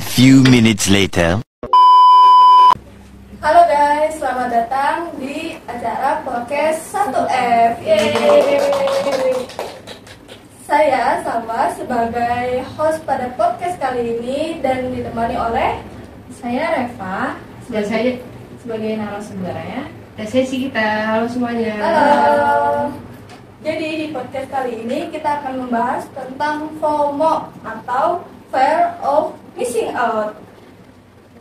few minutes later. Halo guys, selamat datang di acara podcast 1F. Yeay. Saya Salma sebagai host pada podcast kali ini dan ditemani oleh Saya Reva Dan saya sebagai narasumbernya. dan saya Sikita. Halo semuanya. Halo. Jadi di podcast kali ini kita akan membahas tentang FOMO atau Fear of Missing Out.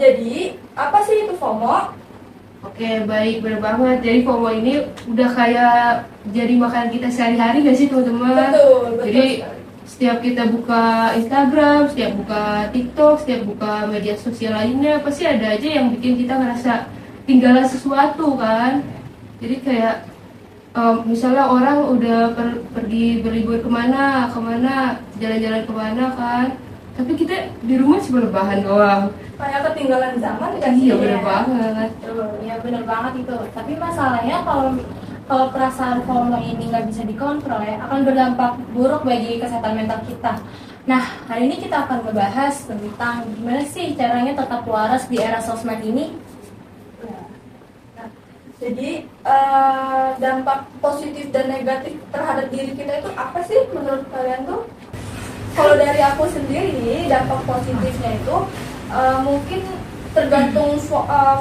Jadi, apa sih itu FOMO? Oke, baik, benar banget. Jadi FOMO ini udah kayak jadi makanan kita sehari-hari gak sih teman-teman? Betul Jadi sekali. setiap kita buka Instagram, setiap buka TikTok, setiap buka media sosial lainnya, pasti ada aja yang bikin kita ngerasa tinggalan sesuatu kan. Jadi kayak misalnya orang udah pergi berlibur kemana, jalan-jalan kemana kan, tapi kita di rumah cuma rebahan doang. Kayak ketinggalan zaman kan? Iya, bener banget. Iya bener banget itu. Tapi masalahnya kalau perasaan FOMO ini nggak bisa dikontrol ya, akan berdampak buruk bagi kesehatan mental kita. Nah, hari ini kita akan membahas tentang gimana sih caranya tetap waras di era sosmed ini. Jadi dampak positif dan negatif terhadap diri kita itu apa sih menurut kalian tuh? Kalau dari aku sendiri, dampak positifnya itu mungkin tergantung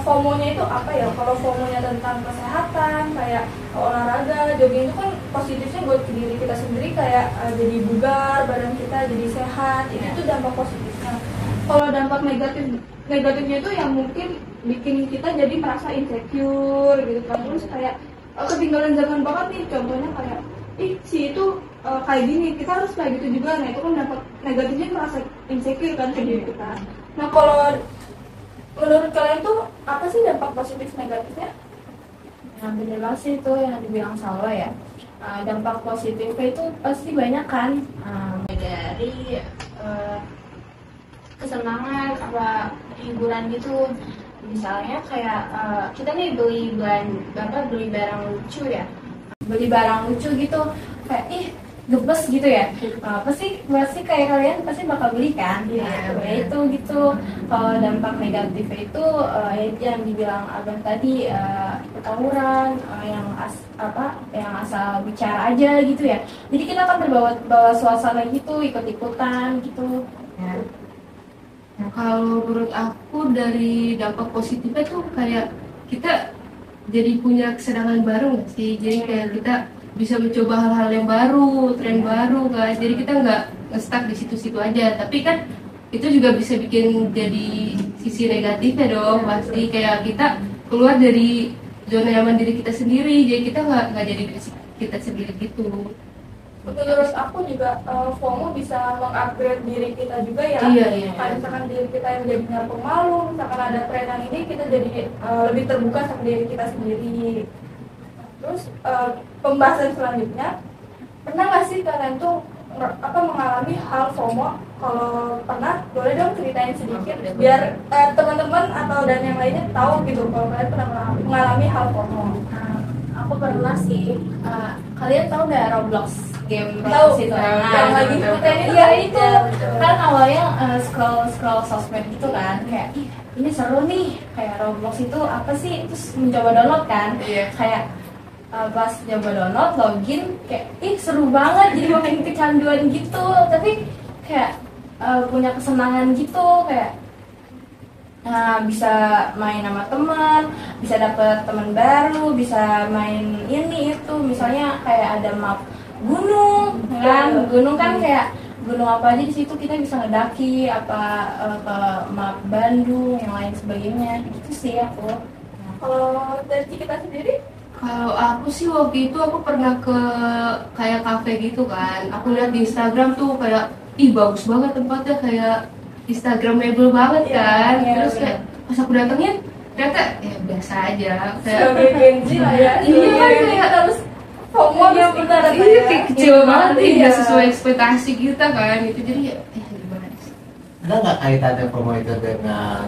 FOMO-nya itu apa ya. Kalau FOMO-nya tentang kesehatan, kayak olahraga, jogging itu kan positifnya buat diri kita sendiri, kayak jadi bugar, badan kita jadi sehat, itu dampak positifnya. Kalau dampak negatifnya itu yang mungkin bikin kita jadi merasa insecure gitu kan, terus kayak ketinggalan zaman banget nih, contohnya kayak si itu kayak gini, kita harus kayak gitu juga. Nah itu kan dampak negatifnya, merasa insecure kan ke diri kita. Nah kalau menurut kalian tuh apa sih dampak positif negatifnya? Nah, bener banget sih itu yang dibilang Salwa ya. Dampak positifnya itu pasti banyak kan, dari kesenangan apa hiburan gitu. Misalnya kayak kita nih beli barang lucu ya, beli barang lucu gitu, kayak gemes gitu ya. Pasti kayak kalian pasti bakal beli kan. Nah, itu gitu. Kalau dampak negatifnya itu yang dibilang abang tadi, tawuran, yang asal bicara aja gitu ya. Jadi kita akan terbawa suasana gitu, ikut-ikutan gitu ya. Nah, kalau menurut aku dari dampak positifnya tuh kayak kita jadi punya kesenangan baru nggak sih? Jadi kayak kita bisa mencoba hal-hal yang baru, tren baru kan. Jadi kita nggak nge-stuck di situ-situ aja. Tapi kan itu juga bisa bikin jadi sisi negatifnya dong. Pasti kayak kita keluar dari zona nyaman diri kita sendiri. Jadi kita nggak jadi diri kita sendiri gitu. Menurut aku juga FOMO bisa mengupgrade diri kita juga ya. Iya. Kayak misalkan diri kita yang jadinya pemalu, misalkan ada tren yang ini, kita jadi lebih terbuka sama diri kita sendiri. Terus pembahasan selanjutnya, pernah nggak sih kalian tuh mengalami hal FOMO? Kalau pernah, boleh dong ceritain sedikit biar teman-teman atau dan yang lainnya tahu gitu kalau kalian pernah mengalami hal FOMO. Aku pernah sih. Kalian tahu nggak Roblox? Game Tahu itu yang lagi ngikutin itu. Iya itu kan awalnya scroll sosmed gitu kan, kayak ini seru nih, kayak Roblox itu apa sih, terus mencoba download kan. Kayak pas coba download, login, kayak seru banget, jadi makin kecanduan gitu. Tapi kayak punya kesenangan gitu, kayak bisa main sama teman, bisa dapet teman baru, bisa main ini itu, misalnya kayak ada map gunung kan. Gunung kan kayak gunung apa aja di situ kita bisa ngedaki, apa ke map Bandung yang lain sebagainya gitu sih aku. Kalau dari kita sendiri? Kalau aku sih waktu itu aku pernah ke kayak kafe gitu kan. Aku lihat di Instagram tuh kayak bagus banget tempatnya, kayak Instagramable banget kan. Terus kayak pas aku datengin ternyata biasa aja, kayak sebagai Gen Z lah ya. Iya kan, kayak harus FOMO Iya, benar. kayak kecil banget nih, Iya. nggak sesuai ekspektasi kita kan. Itu jadi ya gimana sih? Ada nggak kaitannya FOMO itu dengan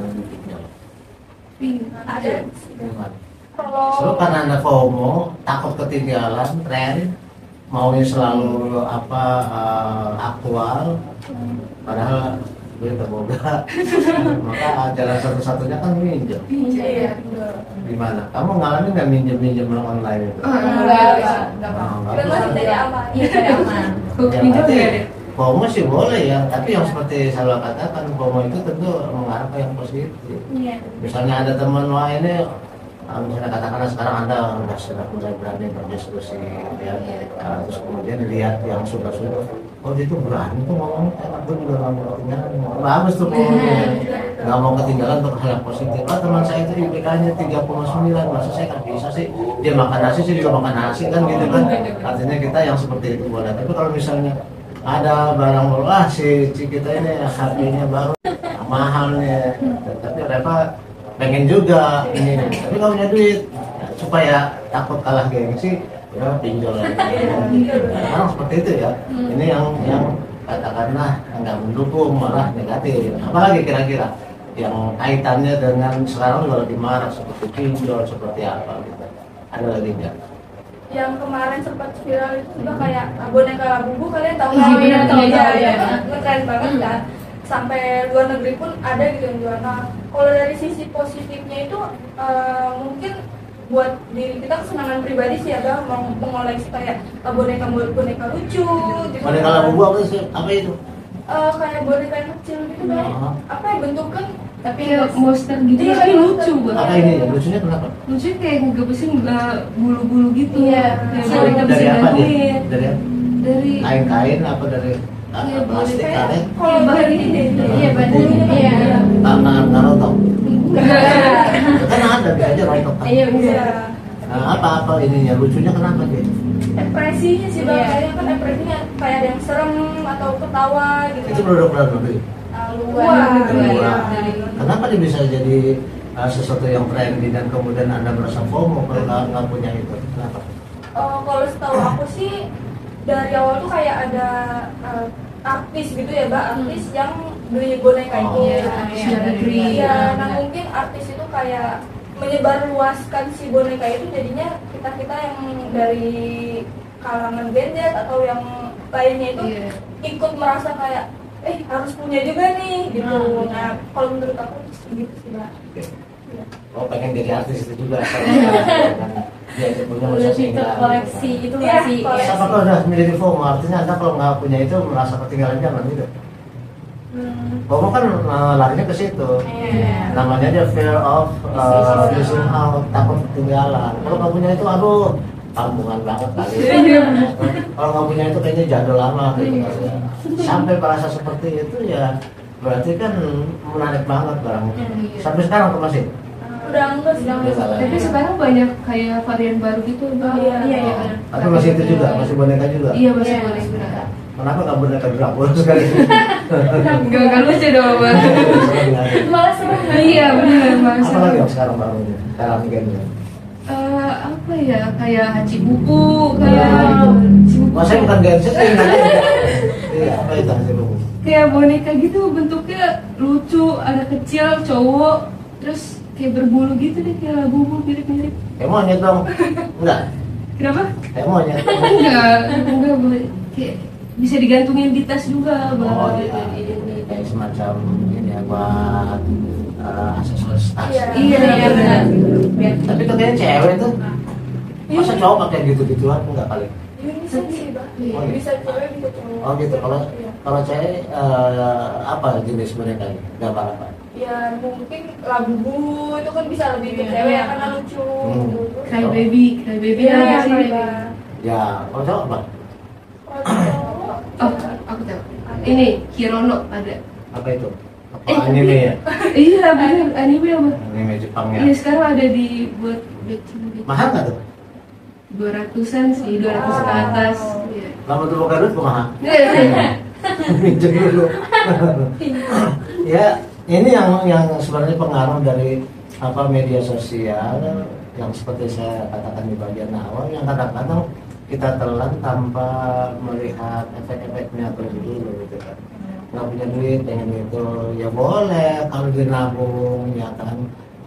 Ada. gimana? Kalau So, karena ada FOMO, takut ketinggalan tren, maunya selalu aktual, padahal duit terboga. Maka jalan satu-satunya kan minjem. Iya. Gimana? Kamu ngalamin nggak minjem online itu? Enggak apa. Kita masih dari aman. Iya, dari aman. Ya, Pinjam berarti nggak deh? FOMO sih boleh ya, tapi yang seperti saya katakan FOMO itu tentu mengarah ke yang positif. Iya. Misalnya ada teman wah ini, misalnya katakanlah sekarang Anda sudah mulai berani berdiskusi, ya, terus kemudian lihat yang sudah, oh dia tuh berani tuh ngomong, aku juga nggak mau ketinggalan, bagus tuh ngomongnya, nggak mau ketinggalan untuk hal yang positif. Ah teman saya itu IPK-nya 3,9, masa saya kan bisa sih, dia makan nasi sih juga makan nasi kan gitu kan, artinya kita yang seperti itu boleh. Tapi kalau misalnya ada barang baru, si kita ini HP-nya baru, mahal nih, tapi Reva pengen juga ini, tapi nggak punya duit, ya, supaya takut kalah gengsi, ya pinjol lagi. Orang seperti itu ya. Ini yang katakanlah nggak mendukung, malah negatif. Apalagi kira-kira yang kaitannya dengan sekarang juga lagi marah seperti pinjol, seperti apa gitu. Ada lagi nggak? Yang kemarin sempat viral itu juga kayak boneka Labubu, kalian tahu Iya, nggak? benar, tahu, Iya, tahu, iya, ya. ngetren banget kan. Sampai luar negeri pun ada gitu yang jual. Nah, kalau dari sisi positifnya itu mungkin buat diri kita kesenangan pribadi sih ya, mau mengoleksi kayak boneka lucu gitu. Boneka Labubu apa sih? Apa itu? Kayak boneka yang kecil gitu kan. Oh. Apa ya bentuknya? Tapi Kayak monster gitu, Iya, tapi iya, lucu monster. banget. Apa ini? Lucunya kenapa? Lucu kayak nggak bersih, nggak bulu-bulu gitu. Iya. Kayak Dari- mereka bisa Dari apa dia? gantuin. Dari apa? Dari Kain-kain apa dari Iya, plastik Kayak karet? kalau bahan ini deh. Iya, badannya. Iya. Nggak rotok. Kan ada bisa aja rotok kan. Iya, bisa. Iya. Nah, apa ininya lucunya kenapa dia? Ekspresinya sih bang, Iya. kayaknya kan ekspresinya kayak ada yang serem atau ketawa gitu. Itu produk luar negeri. Wah, Iya. iya. Kenapa dia bisa jadi sesuatu yang trendy dan kemudian Anda merasa FOMO kalau nggak punya itu? Kenapa? Kalau setahu aku sih dari awal tuh kayak ada artis gitu ya, Mbak, artis yang beli boneka itu. Oh, iya, Iya, negeri. iya. Nah mungkin artis itu kayak menyebarluaskan si boneka itu, jadinya kita yang dari kalangan Gen Z atau yang lainnya itu Iya. ikut merasa kayak harus punya juga nih gitu. Nah kalau menurut aku gitu sih, Mbak. Iya. Oh pengen jadi artis itu juga. Dia itu punya Udah masa itu tinggal. koleksi itu Iya, masih. koleksi. Siapa kalau udah menjadi FOMO artinya Anda kalau nggak punya itu merasa ketinggalan zaman gitu. FOMO kan larinya ke situ. Iya. Namanya aja fear of missing out, takut ketinggalan. Kalau nggak punya itu, aduh, kampungan banget kali. Kalau nggak punya itu kayaknya jadul lama gitu. Sampai merasa seperti itu ya, berarti kan menarik banget barangnya. Sampai sekarang tuh masih. Udah enggak sih. Tapi sekarang banyak kayak varian baru gitu. Bang. Iya, Iya, iya. Tapi masih itu juga, masih boneka juga. Iya, masih Iya. boleh sebenarnya. Kenapa nggak boneka Dracula sekali? Enggak lucu dong, Bang. Malah serem. Iya, benar, Mas. Apa lagi yang sekarang barunya? Sekarang gamenya. Apa ya, kayak Haji Bubu, kayak Wah, saya bukan gadget, saya nanya. Iya, apa itu hasil buku? kayak boneka gitu, bentuknya lucu, ada kecil, cowok, terus kayak berbulu gitu deh, kayak bubu mirip-mirip. Kayak monyet dong? Enggak? Kenapa? Kayak monyet? Enggak boleh. Kayak bisa digantungin di tas juga, Bang. Oh iya, kayak semacam ini ya buat aksesoris tas. Iya. Iya, iya, benar. Tapi katanya cewek tuh, masa cowok pakai gitu-gituan enggak kali? Unisex sih, Mbak. Oh, iya. Bisa cewek bisa cowok. Oh gitu. Iya. Kalau cewek apa jenis mereka? Gambar apa? Ya mungkin Labubu itu kan bisa lebih ke cewek ya, karena lucu. Cry baby Iya, apa iya, sih? Mbak. Ya, kalau cowok apa? Kalau cowok, Oh, aku tahu. Ini Kirono ada. Apa itu? Apa anime ya? Iya, benar. Anime apa? Anime Jepang ya. Iya, sekarang ada di buat Mahal nggak tuh? 200-an sih, 200 ke atas. Iya. Lama tuh bukan duit mahal. Iya. Minjem dulu. Ya, ini yang sebenarnya pengaruh dari media sosial yang seperti saya katakan di bagian awal, yang kadang-kadang kita telan tanpa melihat efek-efeknya terlebih dulu gitu kan. Nggak punya duit pengen itu ya boleh kalau dia nabung ya kan.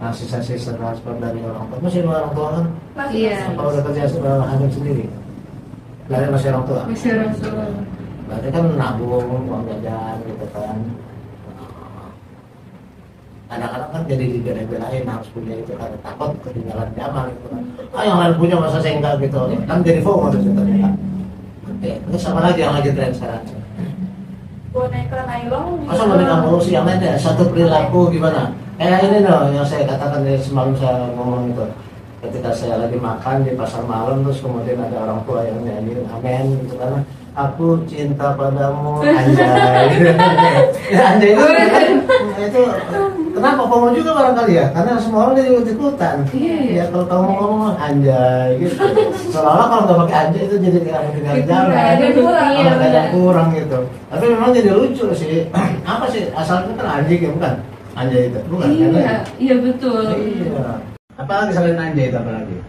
Nah, sisa-sisa transfer dari orang tua masih orang tua kan? masih Iya. Apa udah kerja hanya sendiri? Dari masih orang tua. Masih Rasul. Berarti kan nabung uang jajan gitu kan. Kadang-kadang kan jadi dibela-belain harus punya itu karena takut ketinggalan zaman gitu kan. Yang lain punya masa saya enggak gitu. Kan jadi FOMO tuh ceritanya. Oke, terus apa lagi yang lagi tren sekarang? Boneka nylon. Masa boneka mulu sih, yang lainnya satu perilaku gimana? Kayak ini loh yang saya katakan dari semalam saya ngomong itu. Ketika saya lagi makan di pasar malam terus kemudian ada orang tua yang nyanyiin amen gitu kan. Aku cinta padamu, anjay. Ya, anjay itu kenapa FOMO juga barangkali ya? Karena semua orang jadi ikut-ikutan. Ya kalau kamu ngomong anjay gitu. Seolah-olah kalau nggak pakai anjay itu jadi kayak tinggal jalan. Ada kurang gitu. Tapi memang jadi lucu sih. Apa sih asalnya kan anjing ya bukan? Anjay itu bukan? Iya betul. Iya. Apa lagi selain anjay itu apa lagi?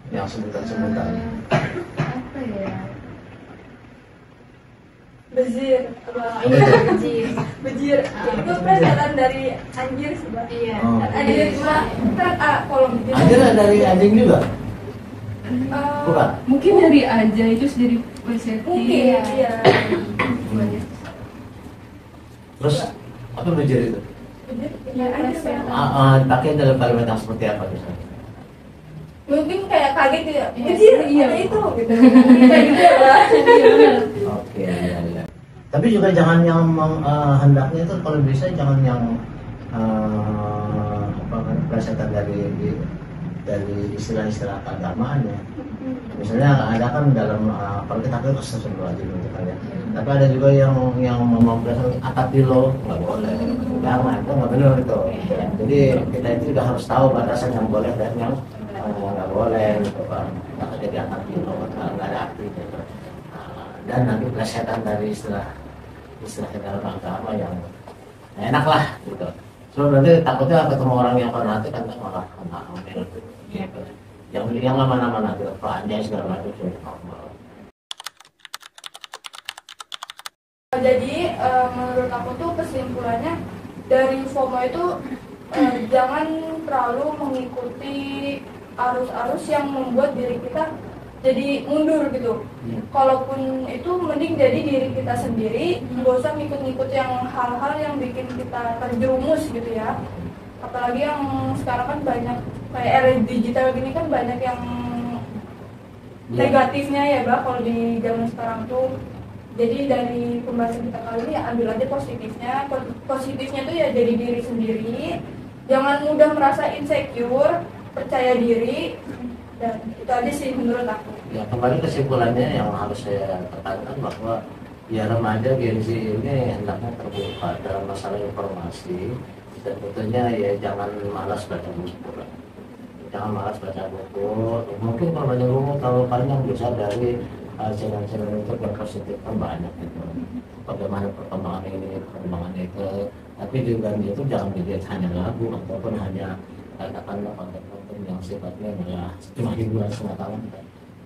Yang sebutan-sebutan. Apa ya? Bejir. Bejir. Itu pelajaran dari anjir sih, Mbak. Iya. Anjir cuma kan kalau bejir. Anjir dari anjing juga? Bukan? Mungkin dari aja itu jadi persepsi. Mungkin, iya. Terus apa bejir itu? Bejir, ya anjir. Pakai dalam kalimat yang seperti apa misalnya? Mungkin kayak kaget ya. Bejir, iya itu gitu. Kayak gitu ya, Mbak. Oke, iya. Tapi juga jangan yang hendaknya itu kalau bisa jangan yang berdasarkan dari istilah-istilah keagamaan ya. Misalnya ada kan dalam kalau kita ke sesuatu aja gitu kan ya. Tapi ada juga yang berdasarkan akapilo nggak boleh, jangan itu nggak benar itu. Jadi kita itu juga harus tahu batasan yang boleh dan yang nggak boleh gitu kan. Nggak jadi akapilo nggak ada arti gitu. Dan nanti plesetan dari istilah dalam agama yang enak lah gitu. So berarti takutnya ketemu orang yang fanatik kan malah kena omel gitu. Yang mana-mana gitu, pelanjang segala macam itu normal. Jadi menurut aku tuh kesimpulannya dari FOMO itu jangan terlalu mengikuti arus-arus yang membuat diri kita jadi mundur gitu. Kalaupun itu mending jadi diri kita sendiri, nggak usah ngikut-ngikut yang hal-hal yang bikin kita terjerumus gitu ya. Apalagi yang sekarang kan banyak kayak era digital gini kan banyak yang negatifnya ya Mbak kalau di zaman sekarang tuh. Jadi dari pembahasan kita kali ini ya ambil aja positifnya. Positifnya tuh ya jadi diri sendiri. Jangan mudah merasa insecure, percaya diri. Dan itu aja sih menurut aku. Ya kembali kesimpulannya yang harus saya tekankan bahwa ya remaja Gen Z ini hendaknya terbuka dalam masalah informasi dan tentunya ya jangan malas baca buku. Jangan malas baca buku. Mungkin kalau baca buku terlalu panjang bisa dari channel-channel YouTube yang positif kan banyak gitu. Bagaimana perkembangan ini, perkembangan itu. Tapi juga di YouTube jangan dilihat hanya lagu ataupun hanya katakanlah konten-konten yang sifatnya ya cuma hiburan pengetahuan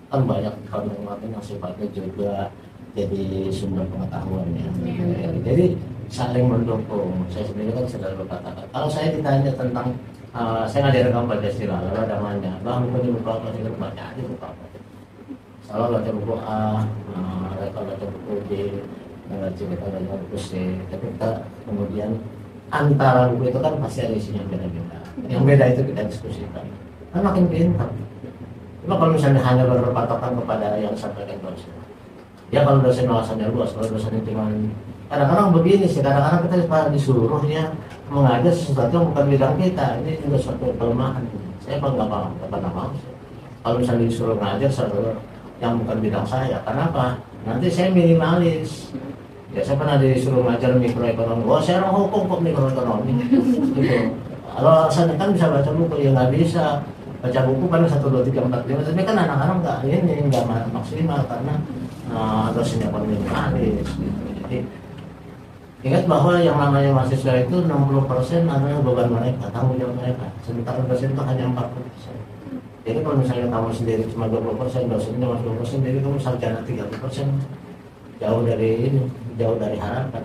kan banyak konten yang sifatnya juga jadi sumber pengetahuan ya. Jadi saling mendukung. Saya sendiri kan selalu katakan kalau saya ditanya tentang saya ngajarin kamu Pancasila lalu ada nanya bang punya buku apa sih baca aja buku apa selalu baca buku A mereka baca buku B cerita baca buku C tapi kita kemudian antara buku itu kan pasti ada isinya beda-beda. Yang beda itu kita diskusikan. Kan makin pintar. Cuma kalau misalnya hanya berpatokan kepada yang disampaikan dosen. Ya kalau dosen wawasannya luas, kalau dosennya cuma kadang-kadang begini sih, kadang-kadang kita disuruhnya mengajar sesuatu yang bukan bidang kita. Ini juga suatu kelemahan. Saya nggak pernah mau. Kalau misalnya disuruh mengajar sesuatu yang bukan bidang saya, kenapa? Nanti saya minimalis. Ya saya pernah disuruh ngajar mikroekonomi. Wah saya orang hukum kok mikroekonomi. Gitu. Kalau alasannya kan bisa baca buku, ya nggak bisa. Baca buku paling 1, 2, 3, 4, 5. Tapi kan anak-anak nggak maksimal karena dosennya pun minimalis. Gitu. Jadi ingat bahwa yang namanya mahasiswa itu 60% adalah beban mereka, tanggung jawab mereka. Sementara dosen itu hanya 40%. Jadi kalau misalnya kamu sendiri cuma 20%, dosennya cuma 20%, jadi kamu sarjana 30%. Jauh dari harapan.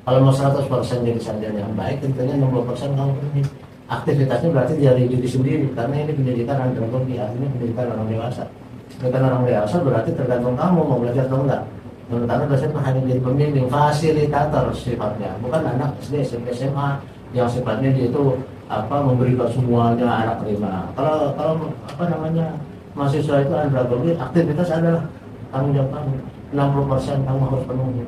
Kalau mau 100% jadi sarjana yang baik, tentunya 60% kamu ini aktivitasnya berarti dari diri sendiri, karena ini pendidikan andragogi, artinya pendidikan orang dewasa. Pendidikan orang dewasa berarti tergantung kamu mau belajar atau enggak. Sementara dosen hanya jadi pembimbing, fasilitator sifatnya, bukan anak SD, SMP, SMA yang sifatnya dia itu memberikan semuanya anak terima. Kalau apa namanya mahasiswa itu andragogi, aktivitas adalah tanggung jawab kamu. 60% kamu harus penuhi.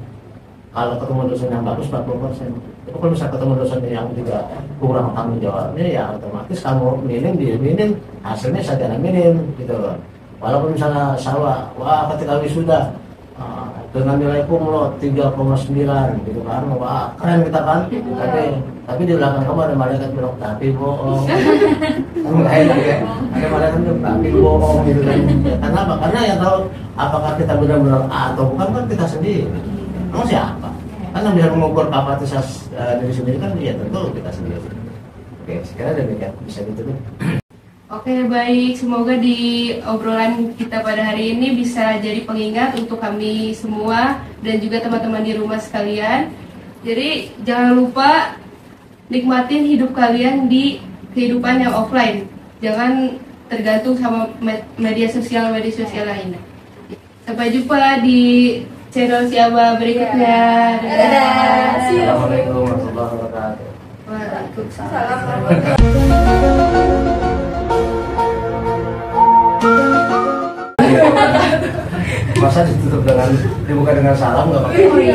Kalau ketemu dosen yang bagus 40%. Itu kalau misalnya ketemu dosen yang juga kurang tanggung jawabnya, ya otomatis kamu minim, dia minim, hasilnya sarjana minim gitu loh. Walaupun misalnya sawah, wah ketika wisuda dengan nilai kumlot 3,9 gitu kan, wah keren kita kan. Tapi di belakang kamu ada malaikat bilang tapi bohong. Kan nggak enak ya. Ada malaikat bilang tapi bohong gitu kan. Karena apa? Karena yang tahu apakah kita benar-benar A atau bukan kan kita sendiri. Kamu siapa? Kan yang bisa mengukur kapasitas diri sendiri kan ya tentu kita sendiri. Oke, sekarang demikian bisa gitu. Oke, baik. Semoga di obrolan kita pada hari ini bisa jadi pengingat untuk kami semua dan juga teman-teman di rumah sekalian. Jadi, jangan lupa nikmatin hidup kalian di kehidupan yang offline. Jangan tergantung sama media sosial lainnya. Sampai jumpa di channel Siaba berikutnya. Dadah. Assalamualaikum warahmatullahi wabarakatuh. Waalaikumsalam. Masa ditutup dengan dibuka dengan salam nggak pakai? Oh iya.